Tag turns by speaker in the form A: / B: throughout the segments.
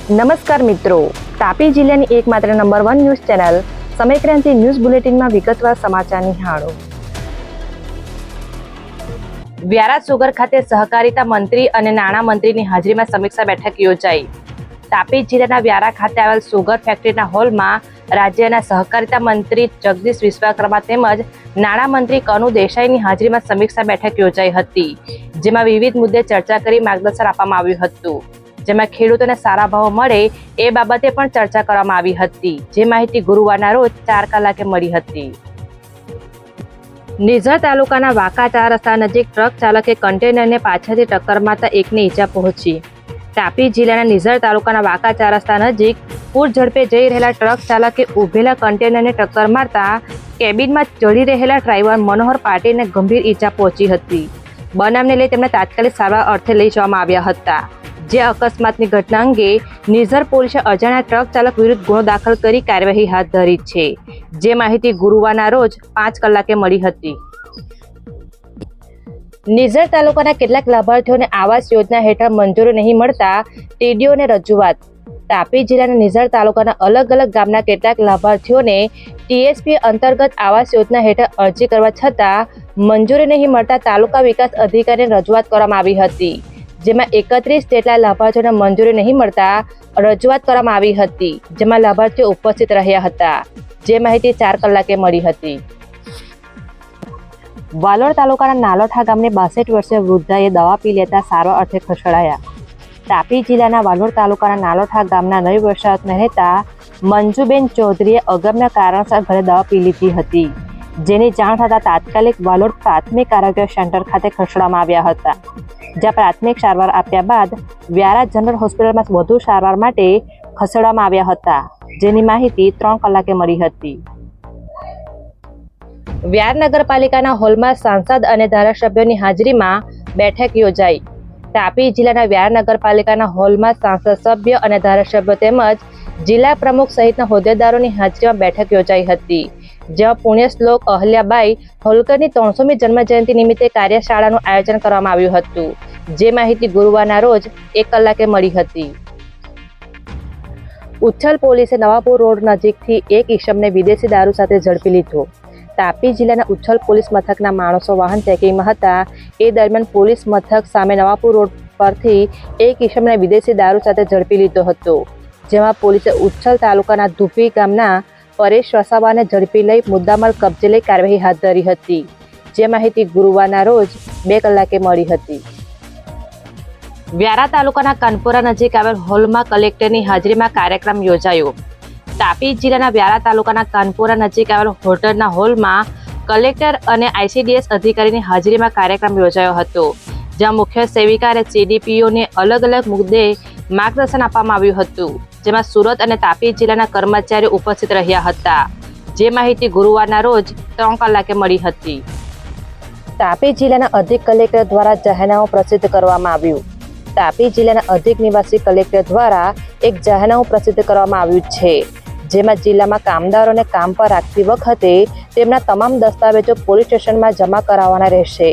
A: નમસ્કાર મિત્રો, તાપી જિલ્લાની એકમાત્ર number 1 news channel Samaykranti news બુલેટિનમાં વિગતવાર સમાચાર નિહાળો. વ્યારા સુગર ખાતે સહકારિતા મંત્રી અને નાણાં મંત્રીની હાજરીમાં સમીક્ષા બેઠક યોજાઈ. તાપી જિલ્લાના વ્યારા ખાતે આવેલ સુગર ફેક્ટરીના હોલમાં રાજ્યના સહકારિતા મંત્રી જગદીશ વિશ્વકર્મા તેમજ નાણાં મંત્રી કનુ દેસાઈની હાજરીમાં સમીક્ષા બેઠક યોજાઈ હતી, જેમાં વિવિધ મુદ્દે ચર્ચા કરી માર્ગદર્શન આપવામાં આવ્યું હતું. જેમાં ખેડૂતોને સારા ભાવ મળે એ બાબતે પણ ચર્ચા કરવામાં આવી હતી, જે માહિતી ગુરુવારના રોજ 4 કલાકે મળી હતી. નિઝર તાલુકાના વાંકા 4 રસ્તા નજીક ટ્રક ચાલકે કન્ટેનરને પાછળથી ટક્કર મારતા એકને ઈજા પહોંચી. તાપી જિલ્લાના નિઝર તાલુકાના વાંકા 4 રસ્તા નજીક પૂર ઝડપે જઈ રહેલા ટ્રક ચાલકે ઉભેલા કન્ટેનરને ટક્કર મારતા કેબિનમાં ચડી રહેલા ડ્રાઈવર મનોહર પાટીલને ગંભીર ઈજા પહોંચી હતી. બનાવને લઈ તેમને તાત્કાલિક સારવાર અર્થે લઈ જવામાં આવ્યા હતા. જે અકસ્માતની ઘટના અંગે નિઝર પોલીસે અજાણ્યા ટ્રક ચાલક વિરુદ્ધ ગુનો દાખલ કરી કાર્યવાહી હાથ ધરી છે, જે માહિતી ગુરુવારના રોજ 5 કલાકે મળી હતી. નિઝર તાલુકાના કેટલાક લાભાર્થીઓને આવાસ યોજના હેઠળ મંજૂરી નહીં મળતા ટીડીઓને રજૂઆત. તાપી જિલ્લાના નિઝર તાલુકાના અલગ અલગ ગામના કેટલાક લાભાર્થીઓને ટીએસપી અંતર્ગત આવાસ યોજના હેઠળ અરજી કરવા છતાં મંજૂરી નહીં મળતા તાલુકા વિકાસ અધિકારીને રજૂઆત કરવામાં આવી હતી, જેમાં 31 જેટલા લાભાર્થીઓને મંજૂરી નહીં મળતા રજૂઆત કરવામાં આવી હતી, જેમાં લાભાર્થીઓ ઉપસ્થિત રહ્યા હતા, જે માહિતી 4 કલાકે મળી હતી. વાલોડ તાલુકાના નાલોઠા ગામની 62 વર્ષીય વૃદ્ધાએ દવા પી લેતા સારવાર અર્થે ખસેડાયા. તાપી જિલ્લાના વાલોડ તાલુકાના નાલોઠા ગામના 9 વર્ષના રહેતા મંજુબેન ચૌધરીએ અગમ્ય કારણસર ઘરે દવા પી લીધી હતી, જેની જાણ થતાં તાત્કાલિક વાલોડ પ્રાથમિક આરોગ્ય સેન્ટર ખાતે ખસેડવામાં આવ્યા હતા, જ્યાં પ્રાથમિક સારવાર આપ્યા બાદ વ્યારા જનરલ હોસ્પિટલમાં વધુ સારવાર માટે ખસેડવામાં આવ્યા હતા, જેની માહિતી 3 કલાકે મળી હતી. વ્યાર નગરપાલિકાના હોલમાં સાંસદ અને ધારાસભ્યોની હાજરીમાં બેઠક યોજાઈ. તાપી જિલ્લાના વ્યાર નગરપાલિકાના હોલમાં સાંસદ સભ્ય અને ધારાસભ્યો તેમજ જિલ્લા પ્રમુખ સહિતના હોદ્દેદારોની હાજરીમાં બેઠક યોજાઈ હતી, જેમાં પુણ્ય શ્લોક અહલ્યાબાઈ હોલકરની 300મી જન્મજયંતિ નિમિત્તે કાર્યશાળાનું આયોજન કરવામાં આવ્યું હતું, જે માહિતી ગુરુવારના રોજ 1 કલાકે મળી હતી. ઉચ્છલ પોલીસે નવાપુર રોડ નજીકથી એક ઈસમને વિદેશી દારૂ સાથે ઝડપી લીધો. તાપી જિલ્લાના ઉચ્છલ પોલીસ મથકના માણસો વાહન ચેકિંગમાં હતા એ દરમિયાન પોલીસ મથક સામે નવાપુર રોડ પરથી એક ઈસમને વિદેશી દારૂ સાથે ઝડપી લીધો હતો, જેમાં પોલીસે ઉચ્છલ તાલુકાના ધુપી ગામના પરેશ વસાવાને ઝડપી લઈ મુદ્દામાલ કબજે લઈ કાર્યવાહી હાથ ધરી હતી, જે માહિતી ગુરુવારના રોજ 2 કલાકે મળી હતી. વ્યારા તાલુકાના કાનપુરા નજીક આવેલ હોલમાં કલેક્ટરની હાજરીમાં કાર્યક્રમ યોજાયો. તાપી જિલ્લાના વ્યારા તાલુકાના કાનપુરા નજીક આવેલ હોટલના હોલમાં કલેક્ટર અને ICDS અધિકારીની હાજરીમાં કાર્યક્રમ યોજાયો હતો, જ્યાં મુખ્ય સેવિકા અને CDPOને અલગ અલગ મુદ્દે માર્ગદર્શન આપવામાં આવ્યું હતું, જેમાં સુરત અને તાપી જિલ્લાના કર્મચારીઓ ઉપસ્થિત રહ્યા હતા, જે માહિતી ગુરુવારના રોજ 3 કલાકે મળી હતી. તાપી જિલ્લાના અધિક કલેક્ટર દ્વારા જાહેરનામું પ્રસિદ્ધ કરવામાં આવ્યું. તાપી જિલ્લાના અધિક નિવાસી કલેક્ટર દ્વારા એક જાહેરનામું પ્રસિદ્ધ કરવામાં આવ્યું છે, જેમાં જિલ્લામાં કામદારોને કામ પર રાખતી વખતે તેમના તમામ દસ્તાવેજો પોલીસ સ્ટેશનમાં જમા કરાવવાના રહેશે,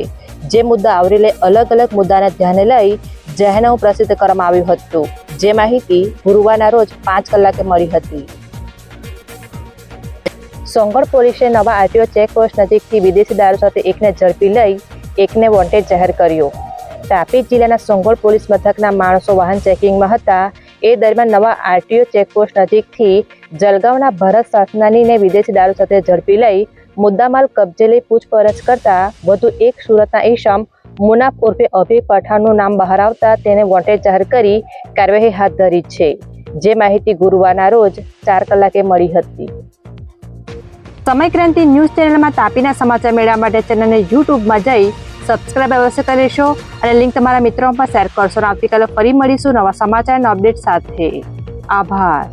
A: જે મુદ્દા આવરી લઈ અલગ અલગ મુદ્દાને ધ્યાને લઈ જાહેરનામું પ્રસિદ્ધ કરવામાં આવ્યું હતું, જે માહિતી ગુરુવારના રોજ 5 કલાકે મળી હતી. સોંગઢ પોલીસે નવા આરટીઓ ચેકપોસ્ટ નજીકથી વિદેશી દારૂ સાથે એકને ઝડપી લઈ એકને વોન્ટેડ જાહેર કર્યો. તાપી જિલ્લાના સોંગઢ પોલીસ મથકના માણસો વાહન ચેકિંગમાં હતા એ દરમિયાન નવા આરટીઓ ચેકપોસ્ટ નજીકથી જલગાંવના ભરત સાસનાનીને વિદેશી દારૂ સાથે ઝડપી લઈ મુદ્દામાલ કબજે લઈ પૂછપરછ કરતા વધુ એક સુરતના ઈસમ મુનાફ ઉર્ફે અભી પઠાણનું નામ બહાર આવતા તેને વોન્ટેડ જાહેર કરી કાર્યવાહી હાથ ધરી છે, જે માહિતી ગુરુવારના રોજ 4 કલાકે મળી હતી. સમયક્રાંતિ ન્યૂઝ ચેનલમાં તાપીના સમાચાર મેળવવા માટે ચેનલને યુટ્યુબમાં જઈ સબસ્ક્રાઇબ અવશ્ય કરી લેશો અને લિંક તમારા મિત્રોમાં શેર કરશો. આવતીકાલે ફરી મળીશું નવા સમાચારના અપડેટ સાથે. આભાર.